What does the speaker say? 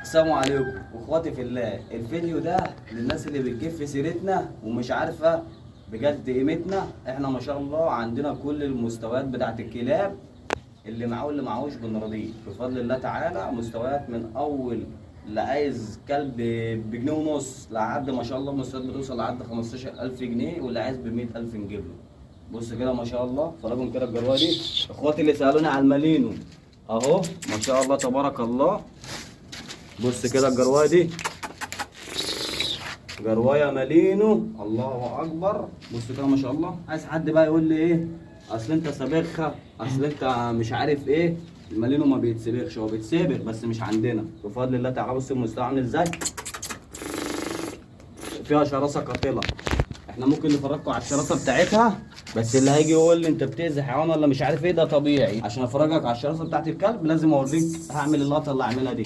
السلام عليكم واخواتي في الله. الفيديو ده للناس اللي بتجيب في سيرتنا ومش عارفه بجد قيمتنا. احنا ما شاء الله عندنا كل المستويات بتاعت الكلاب، اللي معاه واللي معهوش بنرضيه بفضل الله تعالى. مستويات من اول اللي عايز كلب بجنيه ونص لحد ما شاء الله مستويات بتوصل لحد 15000 جنيه، واللي عايز ب 100000 نجيب له. بص كده ما شاء الله، فرجهم كده الجروه دي. اخواتي اللي سالوني على المالينو اهو ما شاء الله تبارك الله. بص كده الجروايه دي جروايه مالينو، الله اكبر. بص كده ما شاء الله. عايز حد بقى يقول لي ايه اصل انت سابخها، اصل انت مش عارف ايه، المالينو ما بيتسبخش، هو بيتسبخ بس مش عندنا بفضل الله تعالى. بص المستوى عامل ازاي، فيها شراسه قاتله. احنا ممكن نفرجكم على الشراسه بتاعتها، بس اللي هيجي يقول لي انت بتاذي حيوان ولا مش عارف ايه ده طبيعي. عشان افرجك على الشراسه بتاعت الكلب لازم اوريك، هعمل اللقطه اللي هعملها دي.